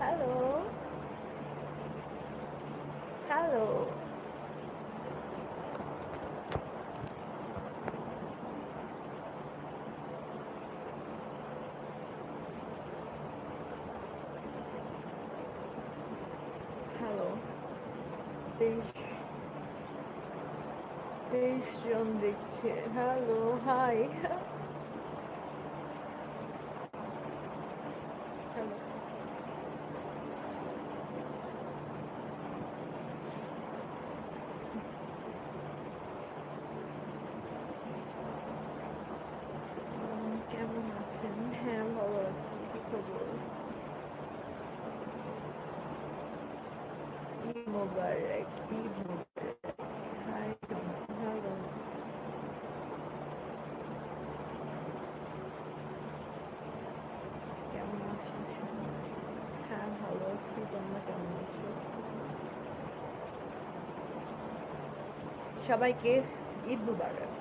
Hello, hello, hello. 23 জন দেখছে। Hello, hi. Hello. কেমন আছেন? হ্যাঁ, ভালো আছি। কি খবর? ঈদ মোবারক, ঈদ মোবারক। Hi, hello. কেমন আছো সবাই? হ্যাঁ, ভালো আছি। তোমরা কেমন আছো? সবাইকে ঈদ মোবারক।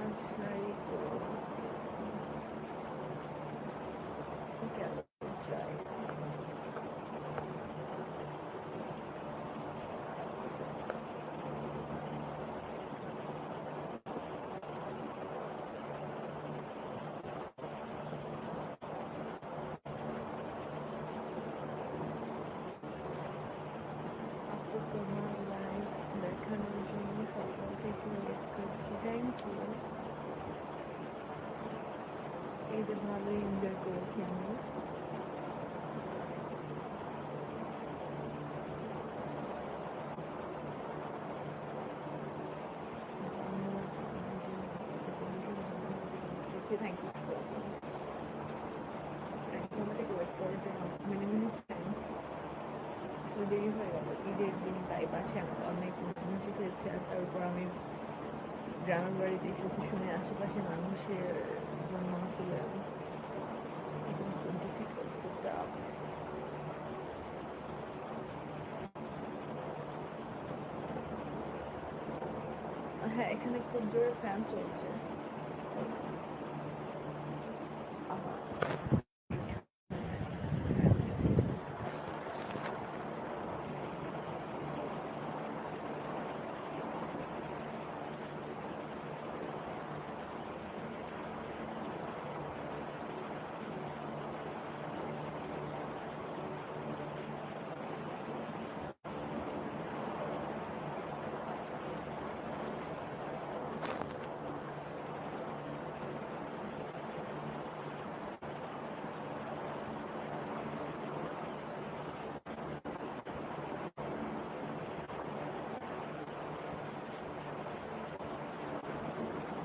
আজ নারী কেন চাই? আপু তোমার লাইফ দেখানোর জন্য সকাল থেকে ওয়েট করছি। Thank you. ঈদে ভালোই এনজয় করেছি আমি। Thank you so much. Thank you আমার থেকে ওয়েট করার জন্য মেনি মেনি থ্যাংকস। আসলে দেরি হয়ে গেল ঈদের দিন, তাই পাশে আমার অনেক মানুষ এসেছে। আর তারপর আমি গ্রামের বাড়িতে এসেছি শুনে আশেপাশে মানুষের জন্য আসলে so difficult, so tough. হ্যাঁ, এখানে খুব জোরে ফ্যান চলছে। আমার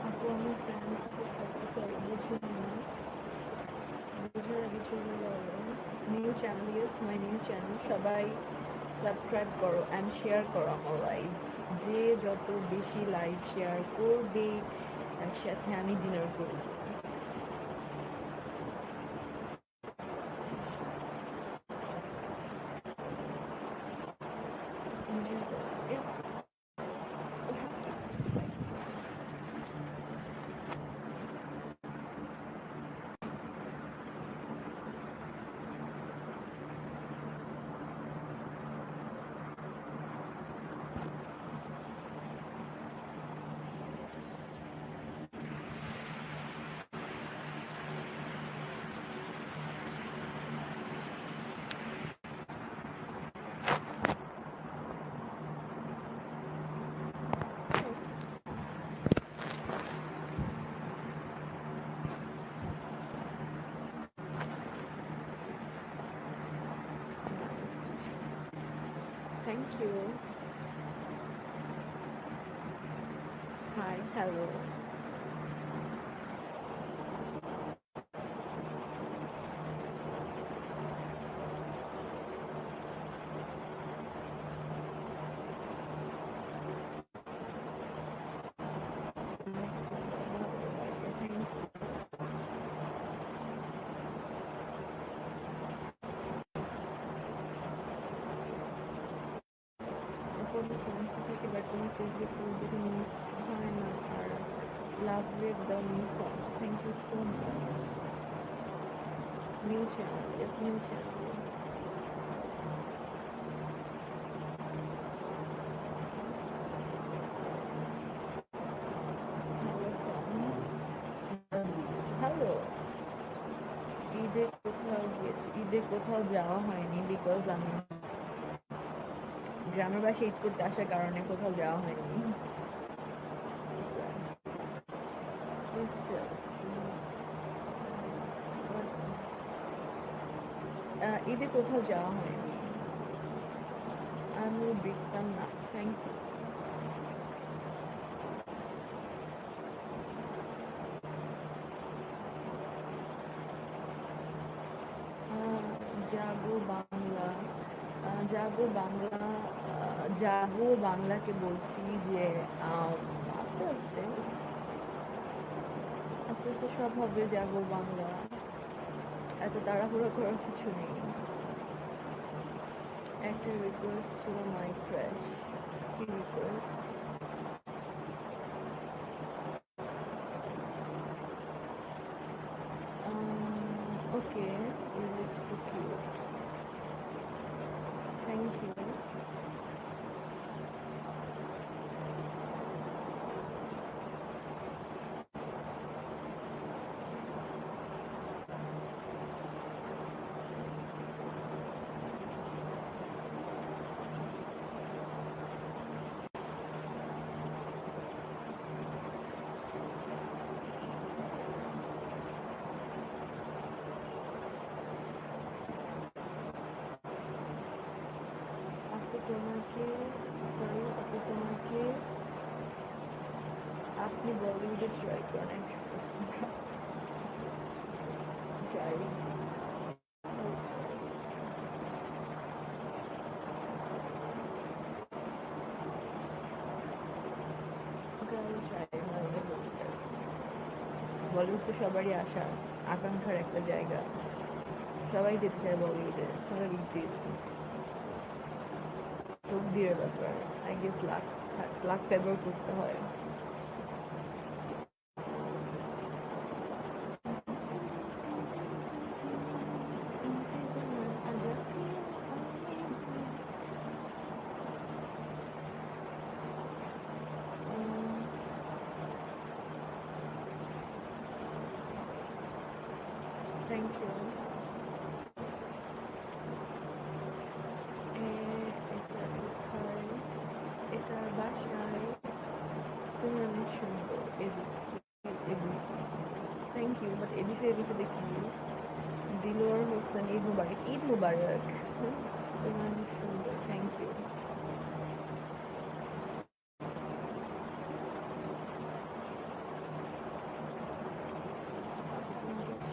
আপু আমার ফ্রেন্ডস সরি বুঝিনি না, বোঝার আগে চলে গেল। New channel, yes my new channel. সবাই সাবস্ক্রাইব করো অ্যান্ড শেয়ার করো আমার লাইভ। যে যত বেশি লাইভ শেয়ার করবে তার সাথে আমি ডিনার করব। Thank you. Hi, hello. ফ্রান্সে থেকে বাট তোমার ফেসবুক পোস্ট দেখে মিস হয় না আর love with the new song thank you so much new channel new channel hello ঈদে কোথাও গিয়েছি ঈদে কোথাও যাওয়া হয়নি বিকজ আমি গ্রামের বাসে ঈদ করতে আসার কারণে কোথাও যাওয়া হয়নি ঈদে কোথাও যাওয়া হয়নি আমি বিগ ফ্যান না থ্যাংক ইউ জাগো বাংলা জাগো বাংলা জাগো বাংলাকে বলছি যে আস্তে আস্তে আস্তে আস্তে সব হবে জাগো বাংলা এত তাড়াহুড়ো করার কিছু নেই একটা রিকোয়েস্ট ছিল মাই ক্র্যাশ কি request okay you look so cute thank you তোমাকে সরি আপু তোমাকে আপনি বলিউডে ট্রাই করেন 100% ট্রাই বলিউড তো সবারই আশা আকাঙ্ক্ষার একটা জায়গা সবাই যেতে চায় বলিউডে স্বাভাবিক দিন তকদিরের ব্যাপার I guess luck luck favour করতে হয় থ্যাংক ইউ এটা বাসায় তুমি অনেক সুন্দর ABC ABC thank you but ABC ABC দেখি দিলোয়ার হোসেন ঈদ মুবারক তুমি অনেক সুন্দর থ্যাংক ইউ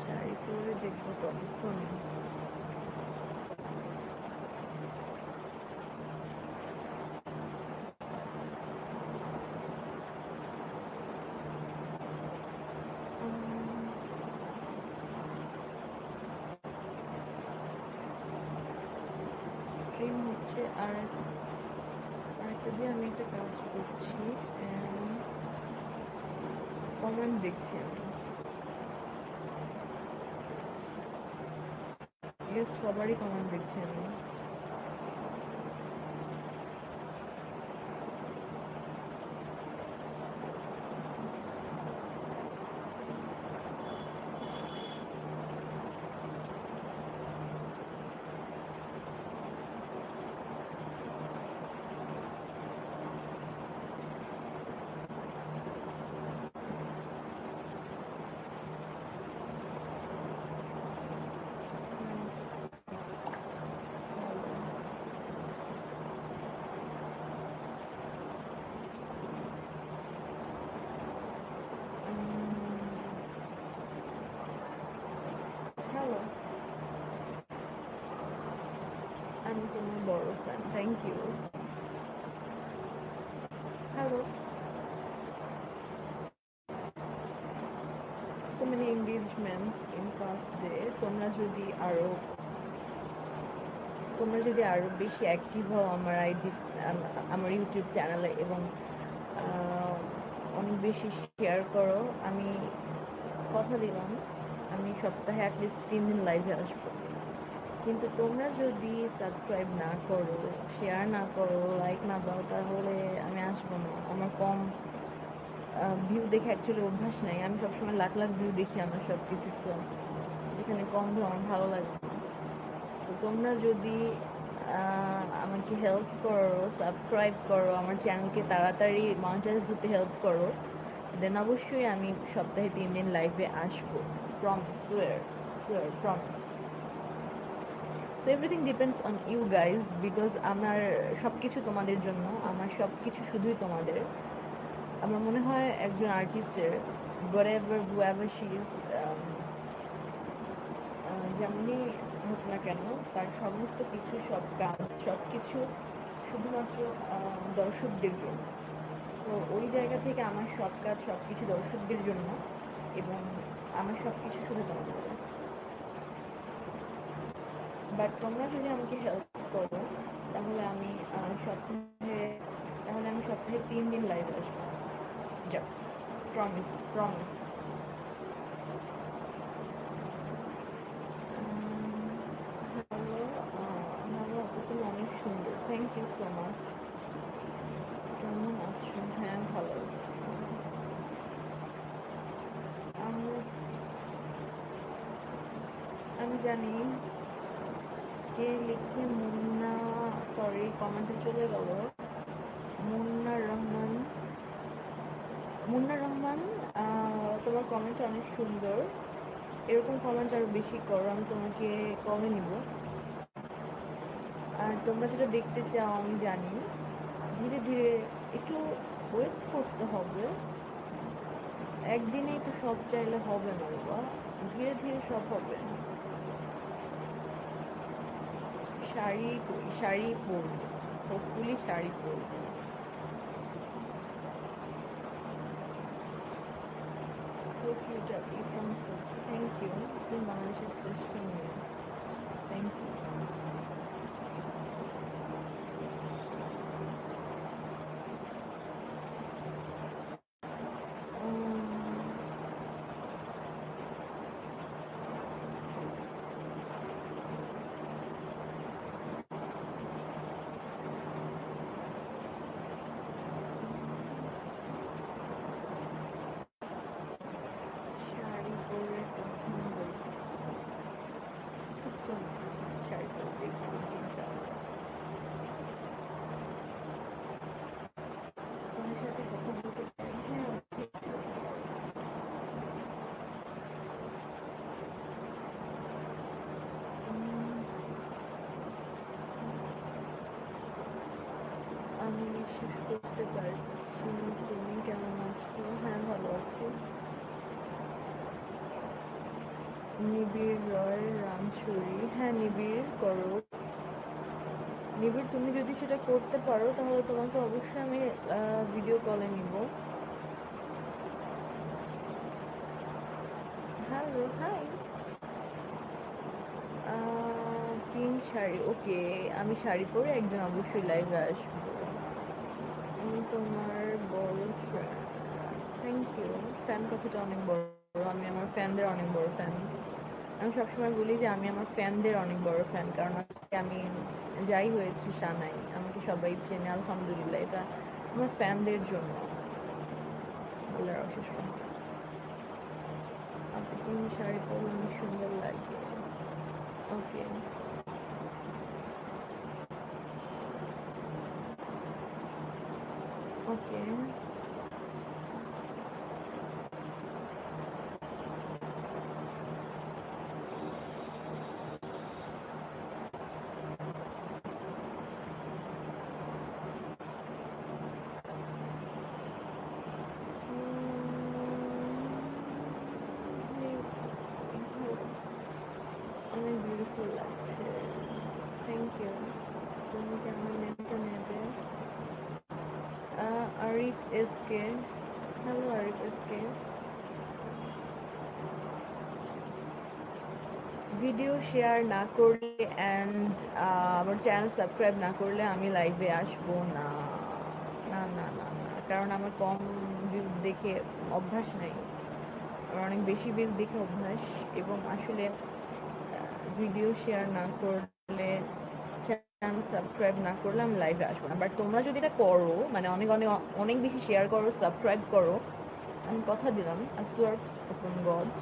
শাড়ি পরে দেখবো কবে শোনো স্ট্রিম হচ্ছে আর আরেকটা দিয়ে আমি একটা কাজ করছি কমেন্ট দেখছি আমি সবারই কমেন্ট দেখছি আমি হ্যালো আমি তোমার বড় fan thank you hello so many engagements in first day তোমরা যদি আরো বেশি অ্যাক্টিভ হও আমার আইডি আমার ইউটিউব চ্যানেলে এবং অনেক বেশি শেয়ার করো। আমি কথা দিলাম আমি সপ্তাহে অ্যাটলিস্ট 3 দিন লাইভে আসবো, কিন্তু তোমরা যদি সাবস্ক্রাইব না করো, শেয়ার না করো, লাইক না দাও, তাহলে আমি আসবো না। আমার কম ভিউ দেখে অ্যাকচুয়ালি অভ্যাস নাই। আমি সবসময় লাখ লাখ ভিউ দেখি আমার সব কিছু, সো যেখানে কম ভিউ আমার ভালো লাগে না। সো তোমরা যদি আমাকে হেল্প করো, সাবস্ক্রাইব করো, আমার চ্যানেলকে তাড়াতাড়ি মনিটাইজ হতে হেল্প করো, দেন অবশ্যই আমি সপ্তাহে 3 দিন লাইভে আসবো। Promise, swear, swear, promise. So everything depends on you guys, because আমার সব কিছু তোমাদের জন্য, আমার সব কিছু শুধুই তোমাদের। আমার মনে হয় একজন আর্টিস্টের whatever whoever she is, যেমনই হোক না কেন, তার সমস্ত কিছু, সব কাজ, সব কিছু শুধুমাত্র দর্শকদের জন্য। সো ওই জায়গা থেকে আমার সব কাজ, সব কিছু দর্শকদের জন্য, এবং আমার সব কিছু শুধু তোমাদের। বাট তোমরা যদি আমাকে হেল্প করো, তাহলে আমি সপ্তাহে 3 দিন লাইভ আসবো। যাও, প্রমিস, প্রমিস। হ্যালো, হ্যালো আপু, তুমি অনেক সুন্দর, থ্যাংক ইউ সো মাচ। কেমন আছো? হ্যাঁ, ভালো আছি। আমি জানি কে লিখছে। মুন্না, সরি কমেন্টে চলে গেল। মুন্না রহমান, মুন্না রহমান, তোমার কমেন্ট অনেক সুন্দর। এরকম কমেন্ট আরও বেশি করো, আমি তোমাকে কমে নিব। আর তোমরা যেটা দেখতে চাও আমি জানি, ধীরে ধীরে একটু ওয়েট করতে হবে। একদিনেই তো সব চাইলে হবে না বাবা, ধীরে ধীরে সব হবে। শাড়ি পরবো, হোপফুলি শাড়ি পরবো। সো কিউট আপনি ফ্রম সো, থ্যাংক ইউ। তুমি বাংলাদেশের শ্রেষ্ঠ মেয়ে, থ্যাংক ইউ। শাড়ি পরে তখন বলবো, খুব সুন্দর শাড়ি পরে দেখতে ইনশাআল্লাহ। তোমার সাথে কথা বলতে পারি? হ্যাঁ, ঠিক। আমি বিশ্বাস করতে পারছি। তুমি কেমন আছো? হ্যাঁ, ভালো আছি। নিবিড় রয় রামছড়ি, হ্যাঁ নিবিড় করো। নিবিড়, তুমি যদি সেটা করতে পারো তাহলে তোমাকে অবশ্যই আমি ভিডিও কলে নিব। Hello, hi. Pink sari, okay. আমি শাড়ি পরে একদিন অবশ্যই লাইভে আসবো। আমি তোমার বড় ফ্যান, থ্যাংক ইউ। ফ্যান কথাটা অনেক বড়, আমি আমার ফ্যানদের অনেক বড় ফ্যান। আমি সবসময় বলি যে আমি আমার ফ্যানদের অনেক বড় ফ্যান, কারণ আজকে আমি যাই হয়েছি সানাই, আমাকে সবাই চেনে আলহামদুলিল্লাহ, এটা আমার ফ্যানদের জন্য। আল্লাহর অশেষ রহমত। আপনি তুমি শাড়ি পরে অনেক সুন্দর লাগে। ওকে, ওকে। অনেক বিউটিফুল লাগছে, থ্যাংক ইউ। তুমি কি আমার নেটটা নেবে? Arif S K, hello Arif S K. Video share না করলে অ্যান্ড আমার চ্যানেল সাবস্ক্রাইব না করলে আমি লাইভে আসবো না। না না না না, কারণ আমার কম ভিউ দেখে অভ্যাস নাই, আমার অনেক বেশি ভিউ দেখে অভ্যাস। এবং আসলে ভিডিও শেয়ার না করলে, চ্যানেল সাবস্ক্রাইব না করলে আমি লাইভে আসবো না। বাট তোমরা যদি এটা করো, মানে অনেক অনেক অনেক বেশি শেয়ার করো, সাবস্ক্রাইব করো, আমি কথা দিলাম, আসওয়ার ওপেন গড,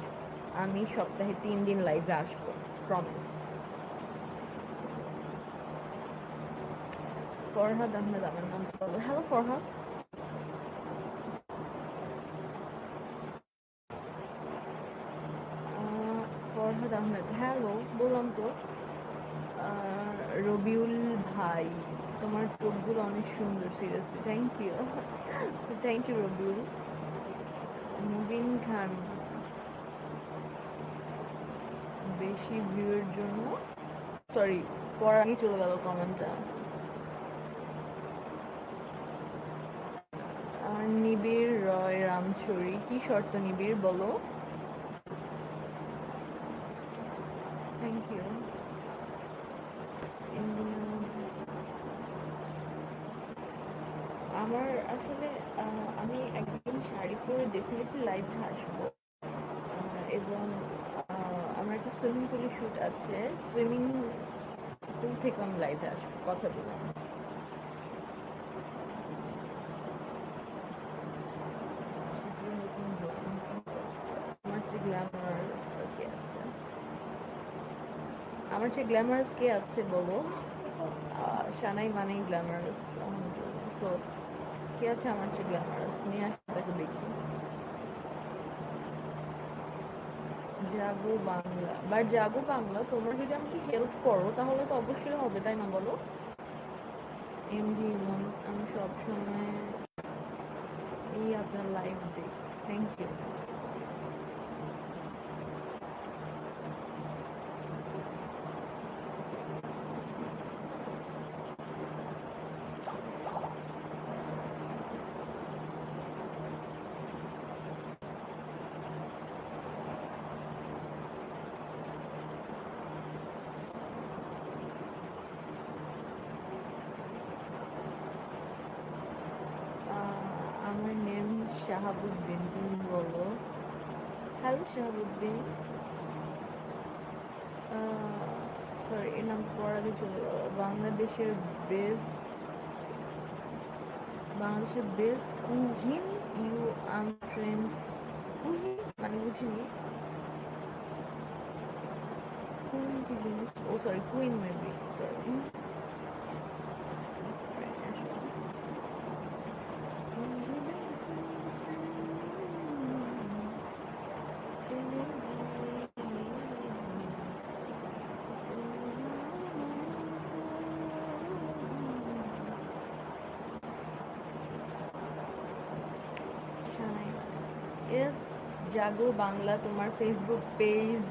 আমি সপ্তাহে 3 দিন লাইভে আসবো, প্রমিস। ফরহাদ আহমেদ আমার নাম বলো। হ্যালো ফরহাদ। ফরহাদ আহমেদ, হ্যালো, বললাম তো। রবিউল ভাই, তোমার চোখগুলো অনেক সুন্দর, seriously thank you. Thank you Rabiul. Mubin Khan, বেশি ভিউয়ের জন্য, সরি পড়া আগে চলে গেল কমেন্টটা। নিবিড় রয় রামছড়ি, কি শর্ত নিবিড় বলো? Thank you. আমার আসলে আমি একদিন শাড়ি পরে ডেফিনেটলি লাইভে আসবো। এবং আমার একটা সুইমিং পুলে শ্যুট আছে, সুইমিং পুল থেকে আমি লাইভে আসবো, কথা দিলাম। আমার চেয়ে গ্ল্যামারাস কে আছে? আমার চেয়ে গ্ল্যামারাস কে আছে বলো? সানাই মানেই গ্ল্যামারাস, সো কে আছে আমার চেয়ে গ্ল্যামারাস? নিয়ে আসো, তাকে দেখি। জাগো বাংলা, বাট জাগো বাংলা তোমরা যদি আমাকে হেল্প করো তাহলে তো অবশ্যই হবে, তাই না বলো? এমডি ইমন, আমি সবসময় এই আপনার লাইভ দেখি, থ্যাংক ইউ। আমার নেম শাহাবুদ্দিন, তুমি বলো। হ্যালো শাহাবুদ্দিন। সরি, এর নাম পড়ার আগে চলে গেল। বাংলাদেশের বেস্ট কুহিন, ইউ আম ফ্রেন্ডস। কুহিন মানে বুঝিনি, কুহিন কি জিনিস? ও সরি, কুইন মেবি, সরি। এস জাগো বাংলা, তোমার ফেসবুক পেজ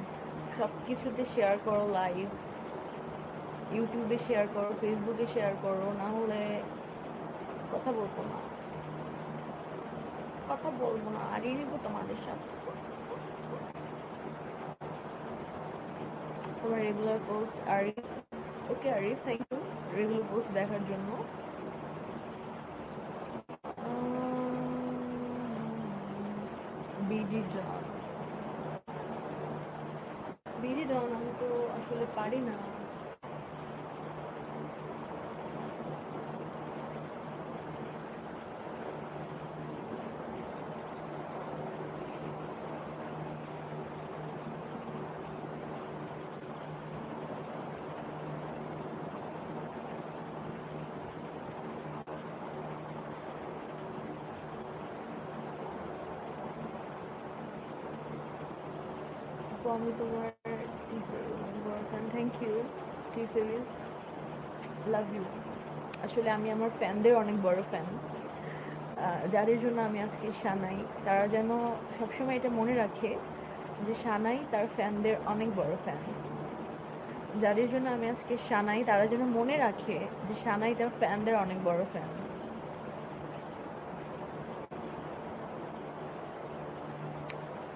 সব কিছুতে শেয়ার করো, লাইভ ইউটিউবে শেয়ার করো, ফেসবুকে শেয়ার করো, না হলে কথা বলবো না, কথা বলবো না, হারিয়ে নিবো তোমাদের সাথে। তোমার regular post Arif, okay Arif, thank you regular post দেখার জন্য। বিডি জন, বিডি জন, আমি তো আসলে পারি না। আমি তোমার টি সিরিজ বড় fan, thank you T Series, love you. আসলে আমি আমার ফ্যানদের অনেক বড় ফ্যান, যাদের জন্য আমি আজকে সানাই, তারা যেন সবসময় এটা মনে রাখে যে সানাই তার ফ্যানদের অনেক বড় ফ্যান। যাদের জন্য আমি আজকে সানাই, তারা যেন মনে রাখে যে সানাই তার ফ্যানদের অনেক বড় ফ্যান।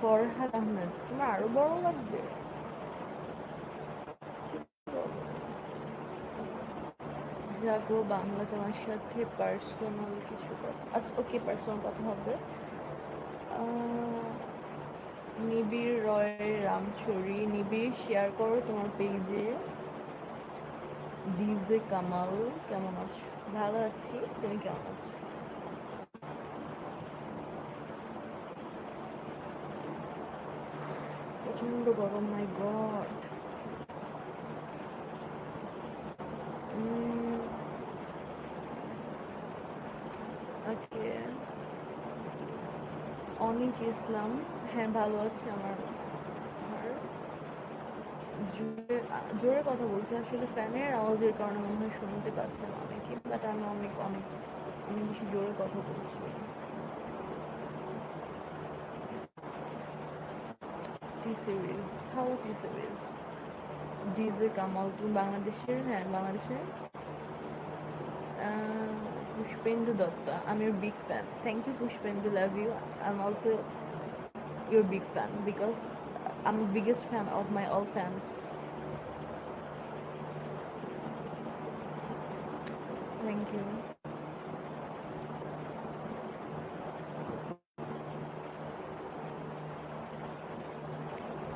ফরহাদ আহমেদ, তোমার আরো বড় লাগবে? জাগো বাংলা তোমার সাথে পার্সোনাল কিছু কথা। আচ্ছা ওকে, পার্সোনাল কথা হবে। নিবিড় রয় রামছড়ি, নিবিড় শেয়ার করো তোমার পেজে। ডিজে কামাল, কেমন আছো? ভালো আছি, তুমি কেমন আছো? প্রচন্ড গরম, মাই গড। ওকে, অনিক ইসলাম, হ্যাঁ ভালো আছে। আমার জোরে জোরে কথা বলছি, আসলে ফ্যানের আওয়াজের কারণে মনে হয় শুনতে পাচ্ছেন অনেকে, বাট আমি অনেক অনেক অনেক বেশি জোরে কথা বলছি। T series, how T series. DJ Kamal, তুমি বাংলাদেশের? হ্যাঁ বাংলাদেশের। Pushpendu Dutta, I'm your big fan. Thank you Pushpendu, love you. I'm also your big fan because I'm the biggest fan of my all fans. Thank you.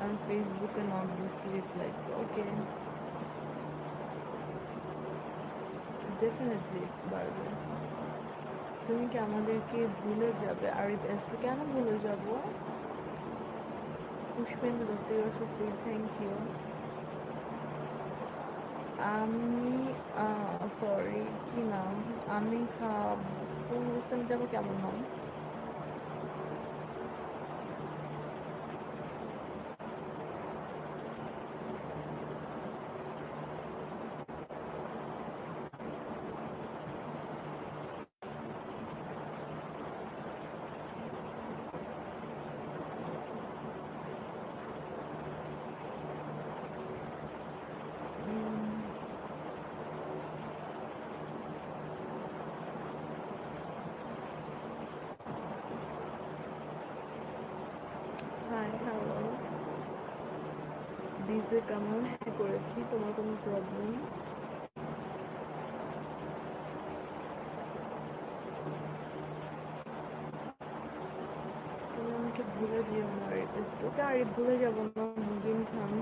On Facebook and obviously like okay, definitely পারবে। তুমি কি আমাদেরকে ভুলে যাবে? Arif SK কেন ভুলে যাব? Pushpendu Dutta, you are so sweet, thank you. আমি সরি, কি নাম? আমি খাবো হোসেন, যাবো, কেমন নাম? High, hello. ডিজে কামাল, হ্যাঁ করেছি, তোমার কোনো প্রবলেম? তুমি আমাকে ভুলে যেও না আরিফ এস, তোকে আরিফ ভুলে যাবো না। মুবিন খান,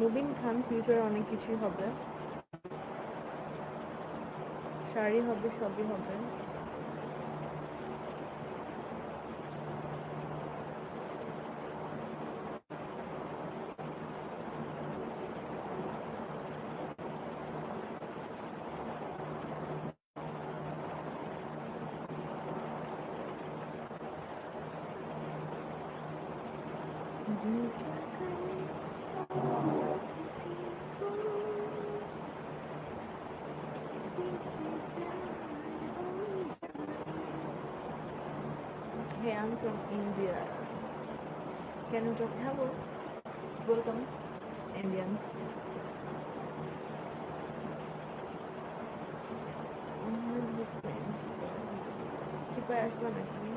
মুবিন খান, ফিউচারে অনেক কিছুই হবে, শাড়ি হবে, সবই হবে। Hey, I'm from India. Can you talk? Hello, welcome, Indians. Ahmed Hussein, চিপায় আসবা নাকি?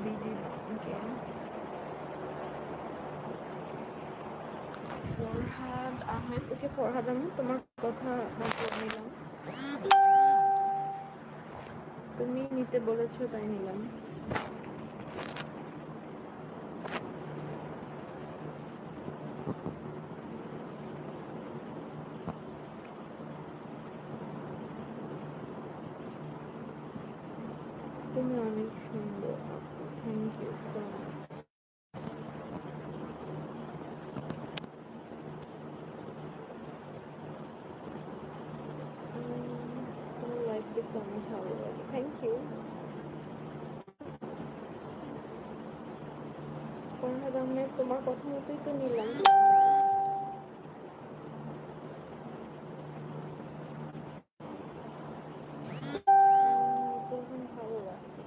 বিডি, ওকে। ফরহাদ আহমেদ, ওকে ফরহাদ আহমেদ, তোমার কথা নিলাম, তুমি নিতে বলেছো তাই নিলাম। তুমি অনেক সুন্দর, থ্যাংক ইউ সো মাচ। তোমার লাইফ দেখতে অনেক ভালো লাগে, থ্যাংক ইউ। ফরহাদ আহমেদ, তোমার কথা মতোই তো নিলাম। ভালো লাগতেছে।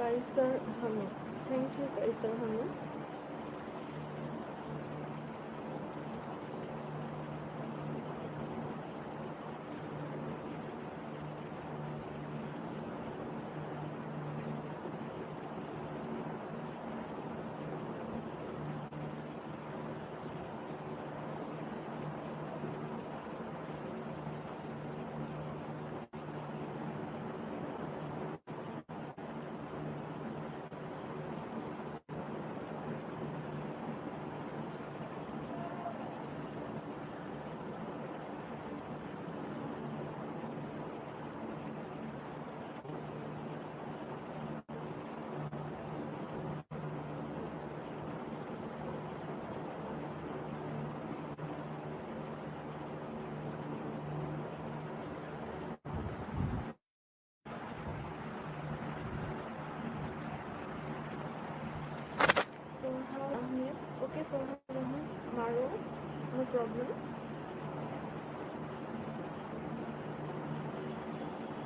Kaisar Ahmed, thank you Kaisar Ahmed. Farhad Ahmed, okay Farhad Ahmed মারো, নো প্রবলেম।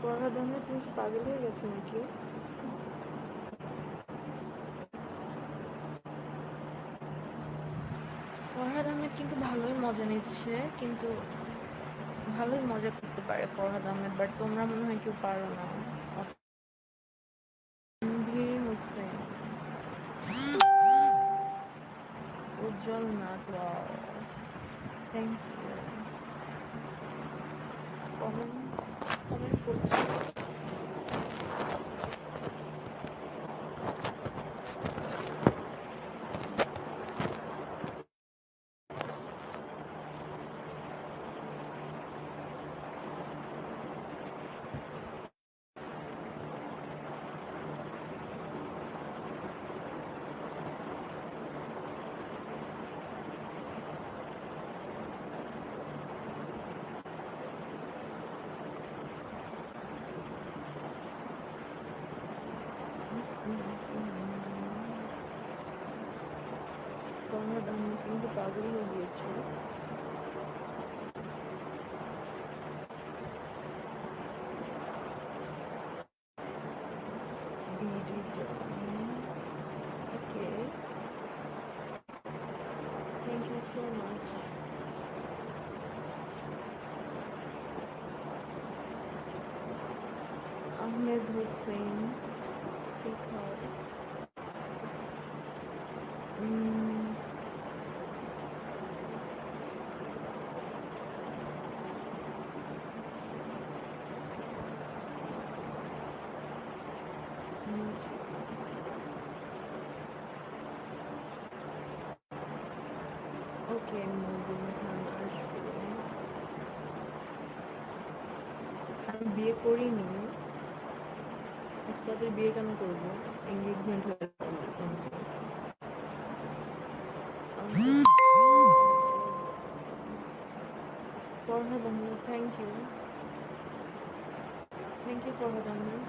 ফরহাদ আহমেদ তুমি কি পাগল হয়ে গেছো নাকি? ফরহাদ আহমেদ কিন্তু ভালোই মজা নিচ্ছে, কিন্তু ভালোই মজা করতে পারে ফরহাদ আহমেদ, বাট তোমরা মনে হয় কেউ পারো না। Tanvir Hossain, Ujjwal Nath, wow, thank you. Comment করছি। ফরহাদ আহমেদ কিন্তু পাগল হয়ে গিয়েছে। Okay, thank you so much. Ahmed Hossain, Shikhar, okay, Mubin খান আসবে। আমি বিয়ে করিনি, তাদের বিয়ে কেন করবো? এঙ্গেজমেন্ট হয়ে Farhad Ahmed, thank you Farhad Ahmed.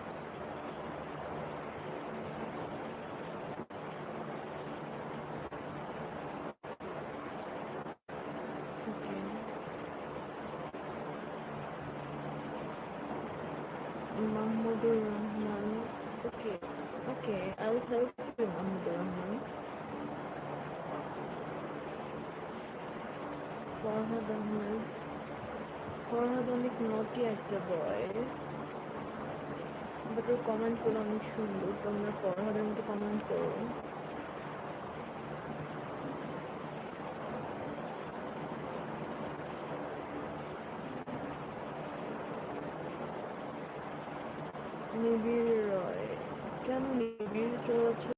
Okay, Mahmudur Rahman, okay okay, I will help you Mahmudur Rahman. Farhad Ahmed, Farhad অনেক নটি একটা বয়, বাট ওর কমেন্টগুলো অনেক সুন্দর, তোমরা ফরহাদের মতো কমেন্ট করো। নিবিড় রয়, কেন নিবিড় চলে যাচ্ছে?